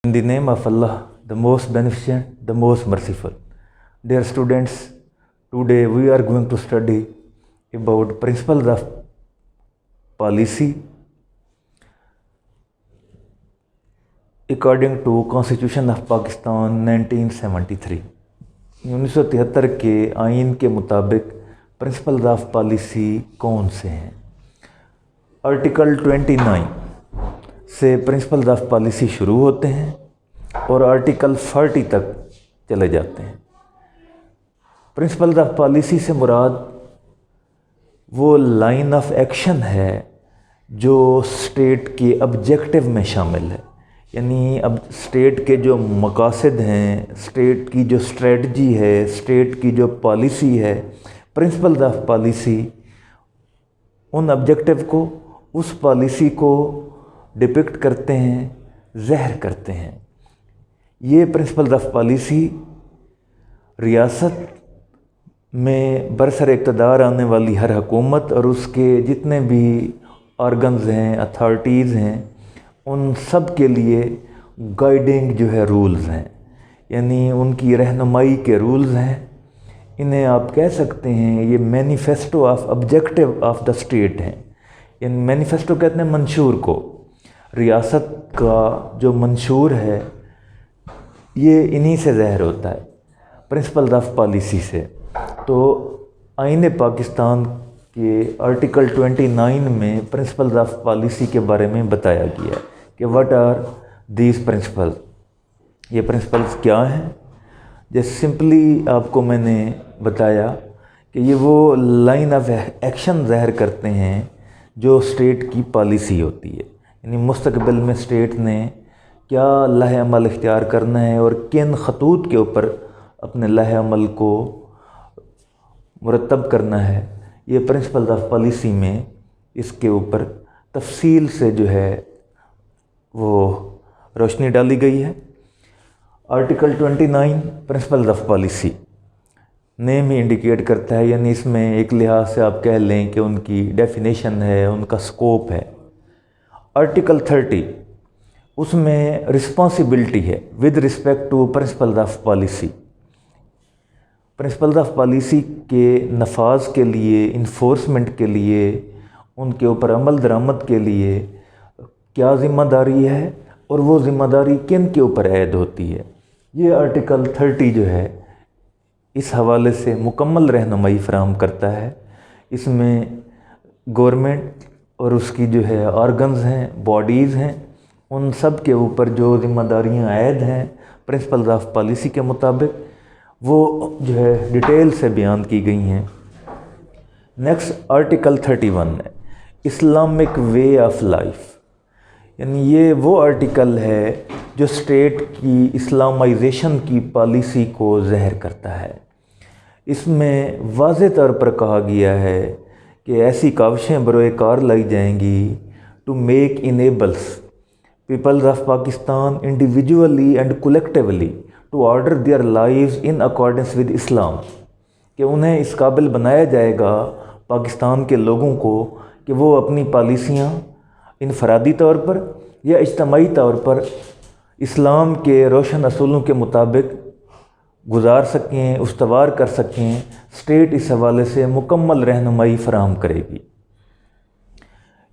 In the name of Allah, the most beneficent, the most merciful. Dear students, today we are going to study about principles of policy according to Constitution of Pakistan 1973. 1973 के आइन के मुताबिक principles of policy कौन से हैं? Article 29 से principles of policy शुरू होते हैं और आर्टिकल 40 तक चले जाते हैं। प्रिंसिपल्स ऑफ पॉलिसी से मुराद वो लाइन ऑफ एक्शन है जो स्टेट के ऑब्जेक्टिव में शामिल है, यानी अब स्टेट के जो मकासद हैं, स्टेट की जो स्ट्रेटजी है, स्टेट की जो पॉलिसी है, प्रिंसिपल्स ऑफ पॉलिसी उन ऑब्जेक्टिव को, उस पॉलिसी को डिपिक्ट करते हैं, ज़हर करते हैं। ये प्रिंसिपल्स ऑफ पॉलिसी रियासत में बरसर इक़्तिदार आने वाली हर हुकूमत और उसके जितने भी ऑर्गन्स हैं, अथॉरिटीज़ हैं, उन सब के लिए गाइडिंग जो है रूल्स हैं, यानी उनकी रहनुमाई के रूल्स हैं। इन्हें आप कह सकते हैं ये manifesto of objective of the state हैं। यानी मैनिफेस्टो कहते हैं मंशूर को, रियासत का जो मंशूर है ये इन्हीं से ज़ाहिर होता है, प्रिंसिपल्स ऑफ पॉलिसी से। तो आईन पाकिस्तान के आर्टिकल 29 में प्रिंसिपल्स ऑफ पॉलिसी के बारे में बताया गया है कि व्हाट आर दीज प्रिंसिपल्स, ये प्रिंसिपल्स क्या हैं। जैसे सिंपली आपको मैंने बताया कि ये वो लाइन ऑफ एक्शन ज़ाहिर करते हैं जो स्टेट की पॉलिसी होती है, यानी मुस्तकबिल में स्टेट ने क्या लहे अमल इख्तियार करना है और किन खतूत के ऊपर अपने लहे अमल को मुरतब करना है। ये प्रिंसिपल्स ऑफ पॉलिसी में इसके ऊपर तफसील से जो है वो रोशनी डाली गई है। Article 29 principles of policy name he indicate करता है, यानी इसमें एक लिहाज से आप कह लें कि उनकी डेफिनेशन है, उनका स्कोप है। आर्टिकल 30 उसमें रिस्पॉन्सिबिलिटी है with respect to principles of policy. Principles of policy के नफाज के लिए, इन्फोर्समेंट के लिए, उनके ऊपर अमल दरामद के लिए क्या ज़िम्मेदारी है और वो ज़िम्मेदारी किन के ऊपर ऐद होती है। ये आर्टिकल 30 जो है इस हवाले से मुकम्मल रहनुमाई फराहम करता है। इसमें गवर्नमेंट और उसकी जो है ऑर्गन्स हैं, बॉडीज़ हैं, उन सब के ऊपर जो ज़िम्मेदारियाँ ऐद हैं प्रिंसिपल्स ऑफ पॉलिसी के मुताबिक वो जो है डिटेल से बयान की गई हैं। नेक्स्ट आर्टिकल 31 है इस्लामिक वे ऑफ लाइफ, यानी ये वो आर्टिकल है जो स्टेट की इस्लामाइजेशन की पॉलिसी को ज़ाहिर करता है। इसमें वाज़े तौर पर कहा गया है कि ऐसी काविशें बरोए कार लाई जाएंगी to make enables peoples of Pakistan individually and collectively to order their lives in accordance with Islam, कि उन्हें इस काबिल बनाया जाएगा पाकिस्तान के लोगों को कि वो अपनी पॉलिसियाँ इनफरादी तौर पर या इज्तमाई तौर पर इस्लाम के रोशन असूलों के मुताबिक गुजार सकें, उस्तवार कर सकें। स्टेट इस हवाले से मुकम्मल रहनुमाई फराहम करेगी।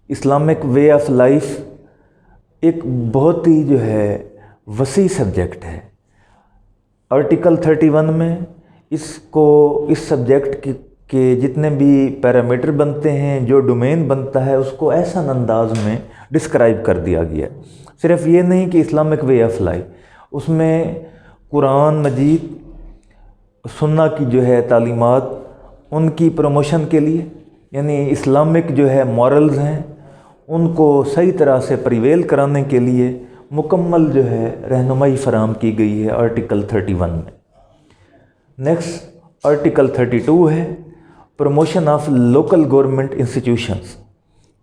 इस्लामिक वे ऑफ लाइफ एक बहुत ही जो है वसी सब्जेक्ट है। आर्टिकल 31 में इसको, इस सब्जेक्ट के जितने भी पैरामीटर बनते हैं, जो डोमेन बनता है, उसको ऐसा अंदाज में डिस्क्राइब कर दिया गया। सिर्फ ये नहीं कि इस्लामिक वे ऑफ लाइफ, उसमें कुरान मजीद, सुन्ना की जो है तालीमात, उनकी प्रमोशन के लिए, यानी इस्लामिक जो है मॉरल्स हैं उनको सही तरह से प्रिवेल कराने के लिए मुकम्मल जो है रहनुमाई फराहम की गई है आर्टिकल 31 में। नेक्स्ट आर्टिकल 32 है promotion of local government institutions,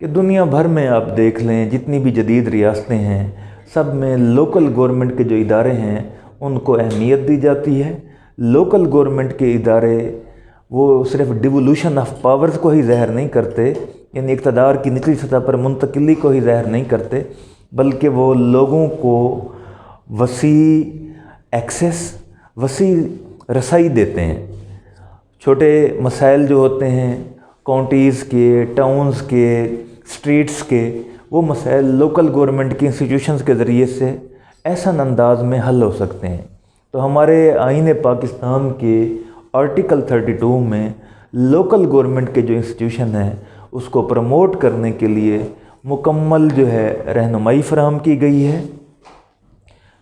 कि दुनिया भर में आप देख लें जितनी भी जदीद रियासतें हैं सब में लोकल गवर्नमेंट के जो इदारे हैं उनको अहमियत दी जाती है। लोकल गवर्नमेंट के इदारे वो सिर्फ डिवोल्यूशन ऑफ पावर्स को ही ज़ाहिर नहीं करते, यानी इक़्तिदार की निचली सतह पर मुंतकिली को ही ज़ाहिर नहीं करते, बल्कि वो लोगों को वसी एक्सेस, वसी रसाई देते हैं। छोटे मसाइल जो होते हैं काउंटीज़ के, टाउन्स के, स्ट्रीट्स के, वो मसाइल लोकल गवर्नमेंट की इंस्टीट्यूशंस के ज़रिए से ऐसा अंदाज में हल हो सकते हैं। तो हमारे आईन पाकिस्तान के आर्टिकल 32 में लोकल गवर्नमेंट के जो इंस्टीट्यूशन हैं उसको प्रमोट करने के लिए मुकम्मल जो है रहनुमाई फराहम की गई है।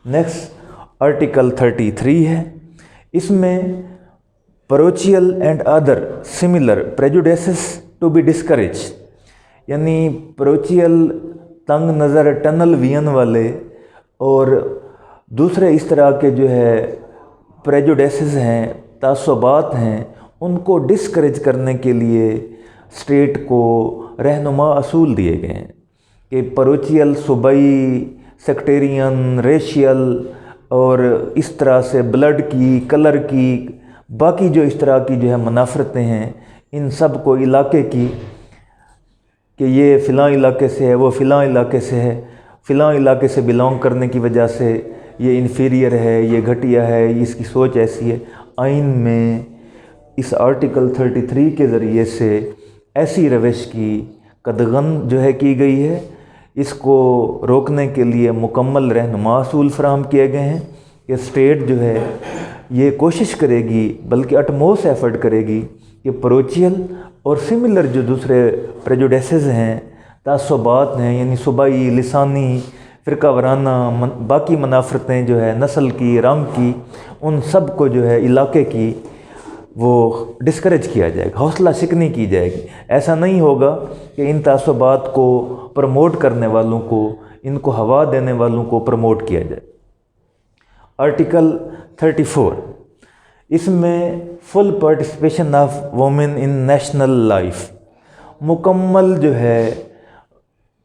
नेक्स्ट आर्टिकल 33 है। इसमें parochial and other similar prejudices to be discouraged, यानी parochial तंग नज़र टनल विजन वाले और दूसरे इस तरह के जो है प्रेजुडिसेस हैं, तासुबात हैं, उनको डिस्करेज करने के लिए स्टेट को रहनुमा असूल दिए गए हैं कि parochial, सूबाई, सेक्टेरियन, रेशियल और इस तरह से ब्लड की, कलर की, बाकी जो इस तरह की जो है मुनाफरतें हैं, इन सब को इलाके की कि ये फ़िलाँ इलाके से है, वो फ़िलाँ इलाके से है, फ़िलाँ इलाके से बिलोंग करने की वजह से ये इन्फीरियर है, ये घटिया है, इसकी सोच ऐसी है। आइन में इस आर्टिकल 33 के ज़रिए से ऐसी रविश की कदगन जो है की गई है। इसको रोकने के लिए मुकम्मल रहनुमा असूल फराहम किए गए हैं कि स्टेट जो है ये कोशिश करेगी, बल्कि अटमोस्ट एफर्ट करेगी कि parochial और सिमिलर जो दूसरे प्रेजुडिसेस हैं, तासुबात हैं, यानी सूबाई, लिसानी, फ़िरका वराना, बाकी मुनाफरतें जो है नस्ल की, रंग की, उन सब को जो है इलाके की वो डिस्करेज किया जाएगा, हौसला शिकनी की जाएगी। ऐसा नहीं होगा कि इन तासुबात को प्रमोट करने वालों को, इनको हवा देने वालों को प्रमोट किया जाए। आर्टिकल 34, इसमें full participation of women in national life, मुकम्मल जो है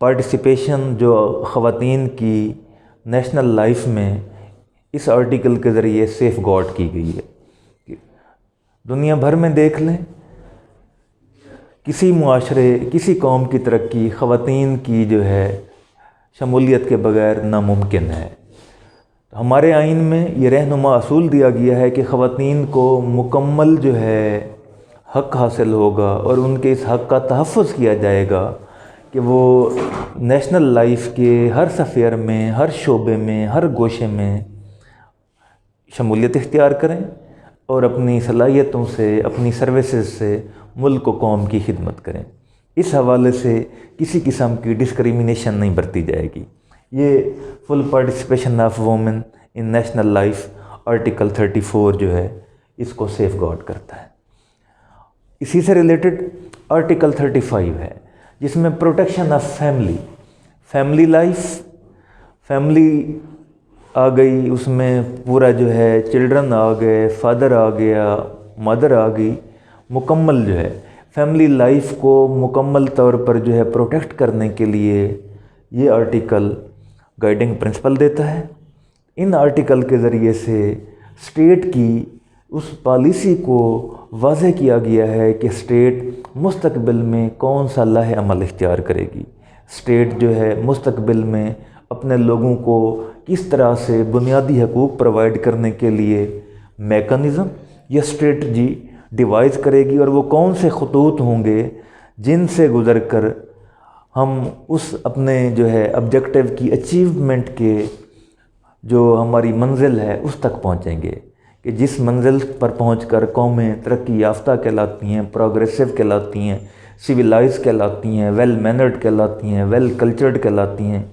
पार्टिसिपेशन जो ख़वातीन की नेशनल लाइफ में इस आर्टिकल के ज़रिए सेफ गार्ड की गई है। दुनिया भर में देख लें, किसी मुआशरे, किसी कौम की तरक्की ख़वातीन की जो है शमूलियत के बग़ैर नामुमकिन है। तो हमारे आइन में ये रहनुमा असूल दिया गया है कि ख़वातीन को मुकम्मल जो है हक़ हासिल होगा और उनके इस हक़ का तहफ़्फ़ुज़ किया जाएगा कि वो नेशनल लाइफ के हर सफ़ेयर में, हर शोबे में, हर गोशे में शमूलियत इख्तियार करें और अपनी सलाहियतों से, अपनी सर्विसेज से मुल्क व कौम की खिदमत करें। इस हवाले से किसी किस्म की डिस्क्रिमिनेशन नहीं बरती जाएगी। ये full participation of women in national life article 34 जो है इसको सेफ गार्ड करता है। इसी से रिलेटेड आर्टिकल 35 है जिसमें protection of family, family life, family आ गई, उसमें पूरा जो है चिल्ड्रन आ गए, फादर आ गया, मदर आ गई, मुकम्मल जो है फैमिली लाइफ को मुकम्मल तौर पर जो है प्रोटेक्ट करने के लिए ये आर्टिकल गाइडिंग प्रिंसिपल देता है। इन आर्टिकल के ज़रिए से स्टेट की उस पॉलिसी को वाज़ेह किया गया है कि स्टेट मुस्तकबिल में कौन सा लाहे अमल इख्तियार करेगी, स्टेट जो है मुस्तकबिल में अपने लोगों को किस तरह से बुनियादी हकूक़ प्रोवाइड करने के लिए मेकनिज़म या स्ट्रेटजी डिवाइस करेगी, और वो कौन से खतूत होंगे जिनसे गुज़र कर हम उस अपने जो है ऑब्जेक्टिव की अचीवमेंट के जो हमारी मंजिल है उस तक पहुँचेंगे, कि जिस मंजिल पर पहुंचकर कौमें तरक्की याफ्ता कहलाती हैं, प्रोग्रेसिव कहलाती हैं, सिविलाइज कहलाती हैं, वेल मैनर्ड कहलाती हैं, वेल कल्चर्ड कहलाती हैं,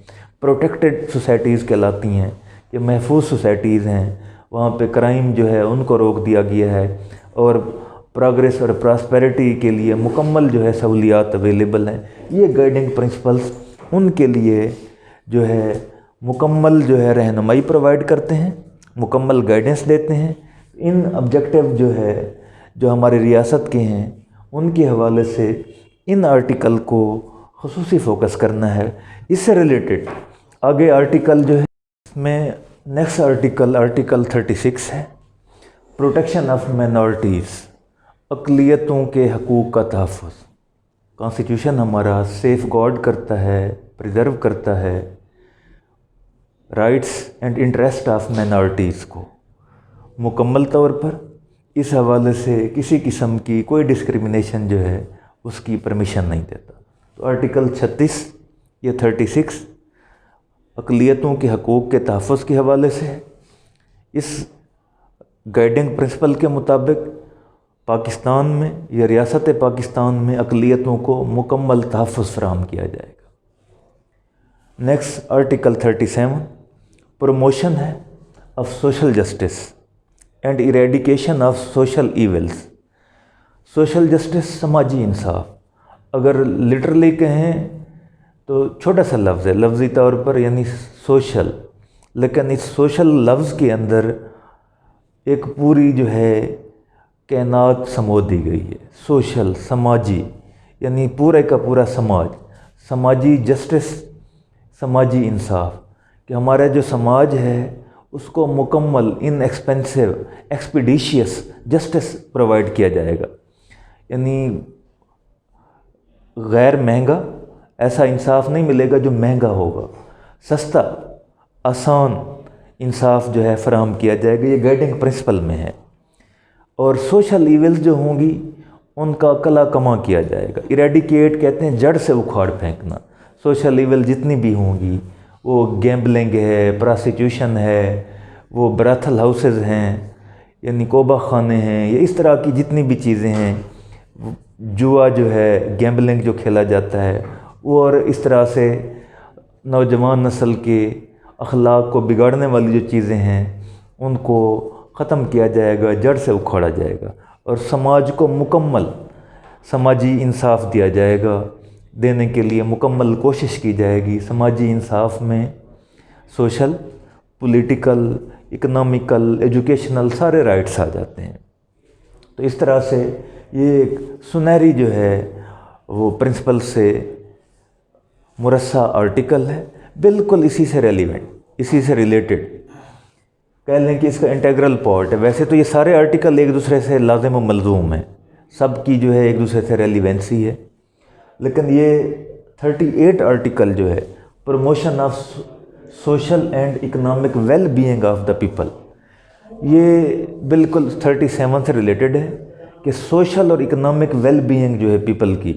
प्रोटेक्टेड सोसाइटीज़ कहलाती हैं, कि महफूज सोसाइटीज़ हैं, वहाँ पे क्राइम जो है उनको रोक दिया गया है और प्रोग्रेस और प्रॉस्पेरिटी के लिए मुकम्मल जो है सहूलियात अवेलेबल हैं। ये गाइडिंग प्रिंसिपल्स उनके लिए जो है मुकम्मल जो है रहनुमाई प्रोवाइड करते हैं, मुकम्मल गाइडेंस देते हैं। इन ऑब्जेक्टिव जो है जो हमारी रियासत के हैं उनके हवाले से इन आर्टिकल को खुसूसी फोकस करना है। इससे रिलेटेड आगे आर्टिकल जो है इसमें नेक्स्ट आर्टिकल 36 है, प्रोटेक्शन ऑफ माइनॉरिटीज़, अक़लियतों के हकूक़ का तहफ़्फ़ुज़। कॉन्स्टिट्यूशन हमारा सेफ गार्ड करता है, प्रिजर्व करता है rights and interest of minorities کو مکمل طور پر اس حوالے سے کسی قسم کی کوئی ڈسکریمنیشن جو ہے اس کی پرمیشن نہیں دیتا۔ تو آرٹیکل 36 یا 36 اقلیتوں کے حقوق کے تحفظ کے حوالے سے ہے۔ اس گائیڈنگ پرنسپل کے مطابق پاکستان میں یا ریاست پاکستان میں اقلیتوں کو مکمل تحفظ فراہم کیا جائے گا۔ نیکسٹ آرٹیکل 37 پروموشن ہے of social justice and eradication of social evils. Social justice سماجی انصاف، اگر لٹرلی کہیں تو چھوٹا سا لفظ ہے لفظی طور پر، یعنی سوشل، لیکن اس سوشل لفظ کے اندر ایک پوری جو ہے کائنات سمو دی گئی ہے۔ سوشل، سماجی، یعنی پورے کا پورا سماج، سماجی جسٹس، سماجی انصاف، کہ ہمارا جو سماج ہے اس کو مکمل ان ایکسپینسو ایکسپیڈیشیس جسٹس پرووائڈ کیا جائے گا، یعنی غیر مہنگا ایسا انصاف نہیں ملے گا جو مہنگا ہوگا، سستا آسان انصاف جو ہے فراہم کیا جائے گا۔ یہ گائیڈنگ پرنسپل میں ہے۔ اور سوشل ایولز جو ہوں گی ان کا کلا کما کیا جائے گا۔ ایریڈیکیٹ کہتے ہیں جڑ سے اکھاڑ پھینکنا۔ سوشل ایول جتنی بھی ہوں گی، وہ گیمبلنگ ہے، پراسٹیٹیوشن ہے، وہ براتھل ہاؤسز ہیں، یعنی کوبہ خانے ہیں، یا اس طرح کی جتنی بھی چیزیں ہیں، جوا جو ہے، گیمبلنگ جو کھیلا جاتا ہے، اور اس طرح سے نوجوان نسل کے اخلاق کو بگاڑنے والی جو چیزیں ہیں ان کو ختم کیا جائے گا، جڑ سے اکھاڑا جائے گا، اور سماج کو مکمل سماجی انصاف دیا جائے گا۔ دینے کے لیے مکمل کوشش کی جائے گی۔ سماجی انصاف میں سوشل، پولیٹیکل، اکنامیکل، ایجوکیشنل سارے رائٹس آ جاتے ہیں۔ تو اس طرح سے یہ ایک سنہری جو ہے وہ پرنسپل سے مرصع آرٹیکل ہے، بالکل اسی سے ریلیونٹ، اسی سے ریلیٹڈ، کہہ لیں کہ اس کا انٹیگرل پارٹ ہے۔ ویسے تو یہ سارے آرٹیکل ایک دوسرے سے لازم و ملزوم ہیں، سب کی جو ہے ایک دوسرے سے ریلیونسی ہے، لیکن یہ 38 آرٹیکل جو ہے promotion of social and economic well being of the people, یہ بالکل 37 سے ریلیٹڈ ہے کہ سوشل اور اکنامک ویل بینگ جو ہے پیپل کی،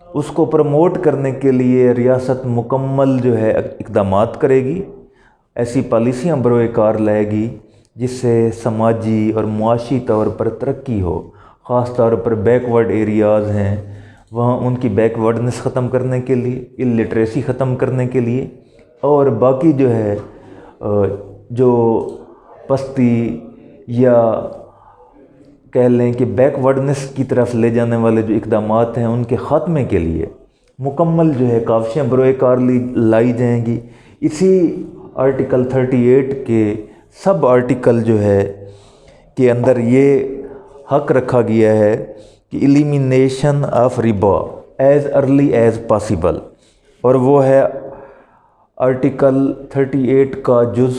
اس کو پروموٹ کرنے کے لیے ریاست مکمل جو ہے اقدامات کرے گی، ایسی پالیسیاں بروئے کار لائے گی جس سے سماجی اور معاشی طور پر ترقی ہو، خاص طور پر بیک ورڈ ایریاز ہیں وہاں ان کی بیک ورڈنس ختم کرنے کے لیے، الٹریسی ختم کرنے کے لیے، اور باقی جو ہے جو پستی یا کہہ لیں کہ بیک ورڈنس کی طرف لے جانے والے جو اقدامات ہیں ان کے خاتمے کے لیے مکمل جو ہے کاوشیں بروئے کار لائی جائیں گی۔ اسی آرٹیکل 38 کے سب آرٹیکل جو ہے کے اندر یہ حق رکھا گیا ہے کہ ایلیمینیشن آف ربا ایز ارلی ایز پاسیبل، اور وہ ہے آرٹیکل 38 کا جز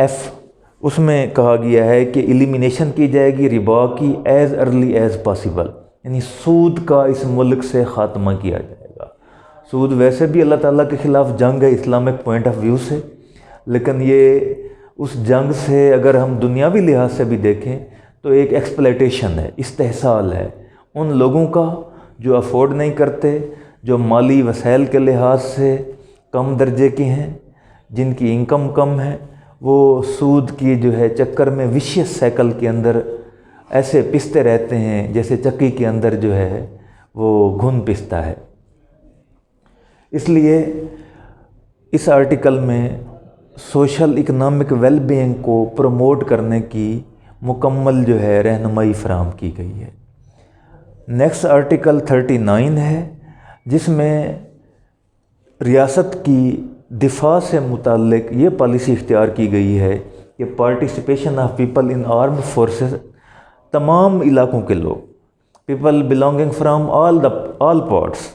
F، اس میں کہا گیا ہے کہ ایلیمینیشن کی جائے گی ربا کی ایز ارلی ایز پاسیبل، یعنی سود کا اس ملک سے خاتمہ کیا جائے گا۔ سود ویسے بھی اللہ تعالیٰ کے خلاف جنگ ہے اسلامک پوائنٹ آف ویو سے، لیکن یہ اس جنگ سے اگر ہم دنیاوی لحاظ سے بھی دیکھیں تو ایک ایکسپلائٹیشن ہے، استحصال ہے ان لوگوں کا جو افورڈ نہیں کرتے، جو مالی وسائل کے لحاظ سے کم درجے کے ہیں، جن کی انکم کم ہے، وہ سود کی جو ہے چکر میں ویشیس سائیکل کے اندر ایسے پستے رہتے ہیں جیسے چکی کے اندر جو ہے وہ گھن پستا ہے۔ اس لیے اس آرٹیکل میں سوشل اکنامک ویل بینگ کو پروموٹ کرنے کی مکمل جو ہے رہنمائی فراہم کی گئی ہے۔ نیکسٹ آرٹیکل 39 ہے جس میں ریاست کی دفاع سے متعلق یہ پالیسی اختیار کی گئی ہے کہ participation of people in armed forces, تمام علاقوں کے لوگ، people belonging from all parts,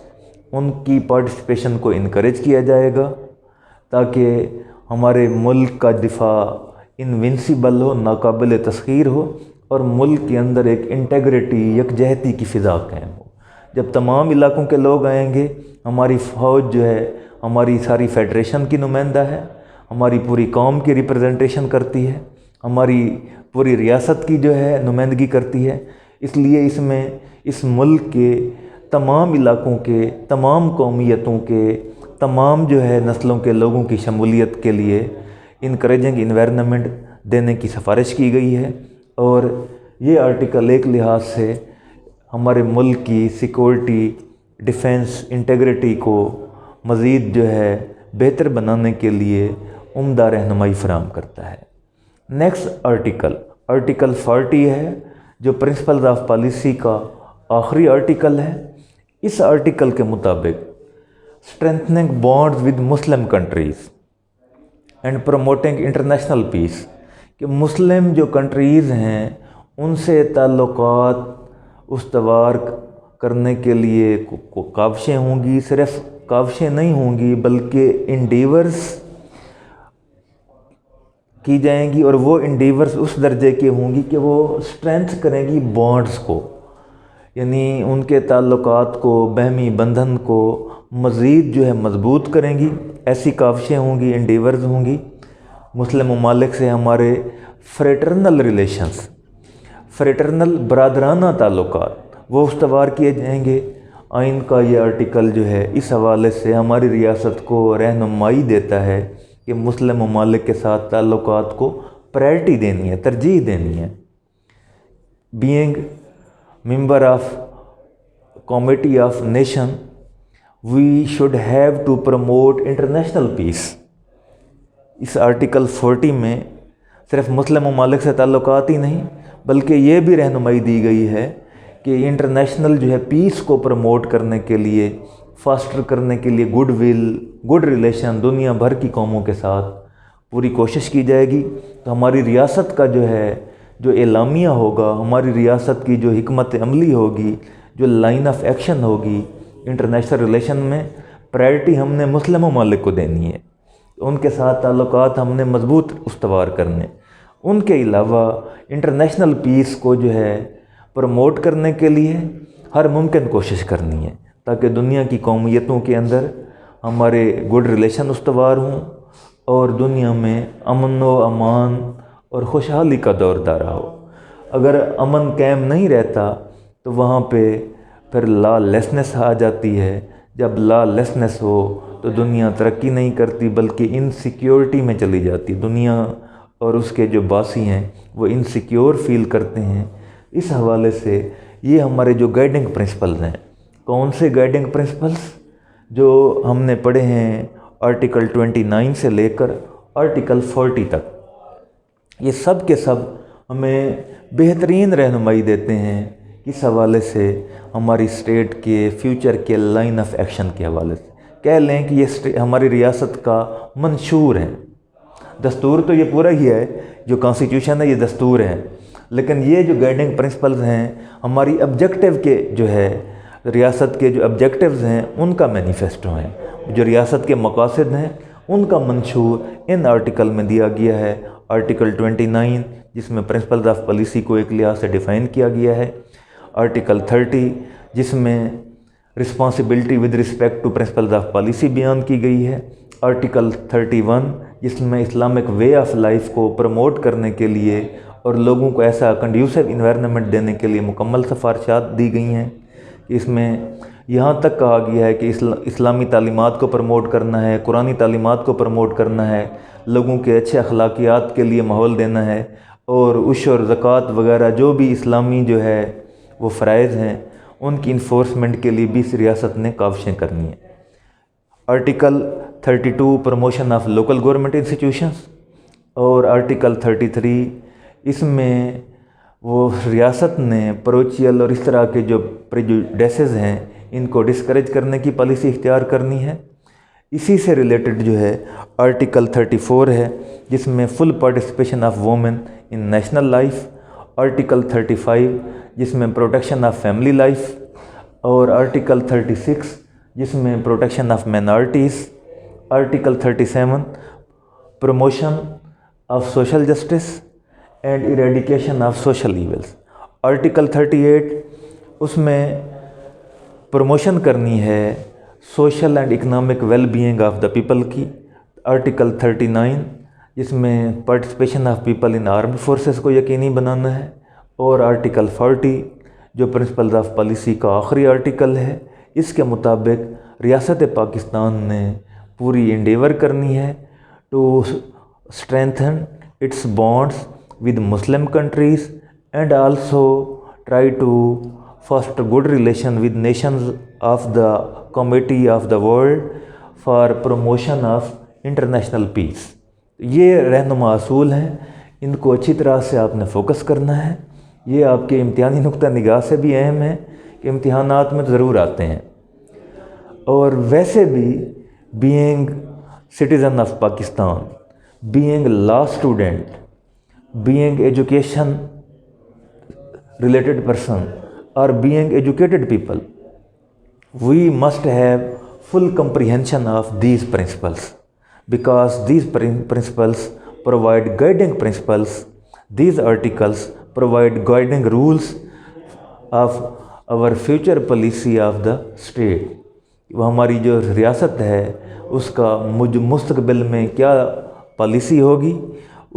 ان کی پارٹیسپیشن کو انکریج کیا جائے گا تاکہ ہمارے ملک کا دفاع انوینسیبل ہو، ناقابل تسخیر ہو، اور ملک کے اندر ایک انٹیگریٹی، یکجہتی کی فضا قائم ہو۔ جب تمام علاقوں کے لوگ آئیں گے، ہماری فوج جو ہے ہماری ساری فیڈریشن کی نمائندہ ہے، हमारी पूरी कौम की रिप्रेजेंटेशन करती है, हमारी पूरी रियासत की जो है नुमाइंदगी करती है। इसलिए इसमें इस मुल्क के तमाम इलाकों के, तमाम कौमियतों के, तमाम जो है नस्लों के लोगों की शमूलियत के लिए इनकरेजिंग इन्वायरमेंट देने की सिफारिश की गई है। और ये आर्टिकल एक लिहाज से हमारे मुल्क की सिक्योरिटी, डिफेंस, इंटीग्रिटी को मज़ीद जो है बेहतर बनाने के लिए उम्दा रहनुमाई फराहम करता है। नेक्स्ट आर्टिकल 40 है, जो प्रिंसिपल्स ऑफ पॉलिसी का आखिरी आर्टिकल है। इस आर्टिकल के मुताबिक strengthening bonds with Muslim countries and promoting international peace, कि मुस्लिम जो कंट्रीज़ हैं उनसे ताल्लुकात उस्तवार करने के लिए काविशें होंगी। सिर्फ काविशें नहीं होंगी बल्कि इंडीवर्स की जाएंगी, और वो इंडीवर्स उस दर्जे के होंगी कि वो स्ट्रेंथ करेंगी बॉन्ड्स को, यानी उनके ताल्लुकात को, बहमी बंधन को मज़ीद जो है मजबूत करेंगी। ऐसी काविशें होंगी, इंडीवर्स होंगी। मुस्लिम ममालिक से हमारे फ्रेटर्नल रिलेशंस, फ्रेटर्नल बरादराना ताल्लुकात वो उस्तवार किए जाएंगे। आइन का ये आर्टिकल जो है इस हवाले से हमारी रियासत को रहनुमाई देता है कि मुस्लिम ममालिक के साथ ताल्लुकात को प्रायोरिटी देनी है, तरजीह देनी है। Being member of committee of nation, we should have to promote international peace. इस आर्टिकल 40 में सिर्फ मुस्लिम ममालिक से ताल्लुकात ही नहीं बल्कि ये भी रहनुमाई दी गई है कि इंटरनेशनल जो है पीस को प्रमोट करने के लिए, फास्टर करने के लिए गुड विल, गुड रिलेशन दुनिया भर की कौमों के साथ पूरी कोशिश की जाएगी। तो हमारी रियासत का जो है जो एलामिया होगा, हमारी रियासत की जो हिकमत अमली होगी, जो लाइन ऑफ एक्शन होगी इंटरनेशनल रिलेशन में, प्रायोरिटी हमने मुस्लिम ममालिक को देनी है। उनके साथ ताल्लुकात हमने मजबूत उस्तवार करने। उनके अलावा इंटरनेशनल पीस को जो है प्रमोट करने के लिए हर मुमकिन कोशिश करनी है ताकि दुनिया की कौमियतों के अंदर हमारे गुड रिलेशन उस्तवार हों और दुनिया में अमन व अमान और खुशहाली का दौर दारा हो। अगर अमन कायम नहीं रहता तो वहाँ पे फिर लॉलेसनेस आ जाती है। जब लॉलेसनेस हो तो दुनिया तरक्की नहीं करती बल्कि इनसिक्योरिटी में चली जाती। दुनिया और उसके जो बासी हैं वो इनसिक्योर फील करते हैं। इस हवाले से ये हमारे जो गाइडिंग प्रिंसिपल्स हैं, कौन से गाइडिंग प्रिंसिपल्स जो हमने पढ़े हैं आर्टिकल 29 से लेकर आर्टिकल 40 तक, ये सब के सब हमें बेहतरीन रहनुमाई देते हैं किस हवाले से, हमारी स्टेट के फ्यूचर के लाइन ऑफ एक्शन के हवाले से। कह लें कि ये हमारी रियासत का मंशूर है। दस्तूर तो ये पूरा ही है, जो कॉन्स्टिट्यूशन है ये दस्तूर है, लेकिन ये जो गाइडिंग प्रिंसिपल्स हैं हमारी ऑब्जेक्टिव के जो है रियासत के जो ऑब्जेक्टिव्स हैं उनका मैनिफेस्टो हैं। जो रियासत के मकासद हैं उनका मंशूर इन आर्टिकल में दिया गया है। आर्टिकल 29 जिसमें प्रिंसिपल्स ऑफ पॉलिसी को एक लिहाज से डिफ़ाइन किया गया है। आर्टिकल 30 जिसमें responsibility with respect to principles of policy बयान की गई है। आर्टिकल 31 जिसमें इस्लामिक वे ऑफ लाइफ को प्रमोट करने के लिए और लोगों को ऐसा कंड्यूसिव इन्वायरमेंट देने के लिए मुकम्मल सिफारिशात दी गई हैं। इसमें यहाँ तक कहा गया है कि इस्लामी तालीमात को प्रमोट करना है, कुरानी तालीमात को प्रमोट करना है, लोगों के अच्छे अखलाकियात के लिए माहौल देना है और उशर ज़कात वगैरह जो भी इस्लामी जो है वो फ़राइज़ हैं उनकी इन्फोर्समेंट के लिए भी इस रियासत ने काविशें करनी है। Article 32 promotion of local government institutions और आर्टिकल 33 इसमें वो रियासत ने परोचियल और इस तरह के जो प्रेजुडिसेस हैं इनको डिस्करेज करने की पॉलिसी इख्तियार करनी है। इसी से रिलेटेड जो है आर्टिकल 34 है जिसमें full participation of women in national life. Article 35 जिसमें प्रोटेक्शन ऑफ फैमिली लाइफ और आर्टिकल 36 जिसमें protection of minorities. Article 37 promotion of social justice and eradication of social evils. Article 38 उसमें प्रमोशन करनी है social and economic well being of the people की। Article 39 जिसमें participation of people in armed forces को यकीनी बनाना है, और आर्टिकल 40 जो प्रिंसिपल्स ऑफ पॉलिसी का आखिरी आर्टिकल है, इसके मुताबिक रियासत पाकिस्तान ने पूरी इंडेवर करनी है to strengthen its bonds with Muslim countries and also try to foster good relation with nations of the Committee of the World for promotion of international peace. یہ رہنما اصول ہیں، ان کو اچھی طرح سے آپ نے فوکس کرنا ہے. یہ آپ کے امتحانی نقطہ نگاہ سے بھی اہم ہے کہ امتحانات میں ضرور آتے ہیں. اور ویسے بھی being citizen of Pakistan, being law student, being education related person or being educated people, we must have full comprehension of these principles, because these principles provide guiding principles. These articles provide guiding rules of our future policy of the state. وہ ہماری جو ریاست ہے اس کا مستقبل میں کیا policy ہوگی،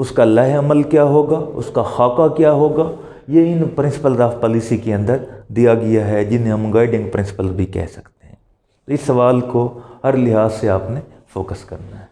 اس کا لائحہ عمل کیا ہوگا، اس کا خاکہ کیا ہوگا، یہ ان پرنسپلز آف پالیسی کے اندر دیا گیا ہے، جنہیں ہم گائیڈنگ پرنسپل بھی کہہ سکتے ہیں. اس سوال کو ہر لحاظ سے آپ نے فوکس کرنا ہے.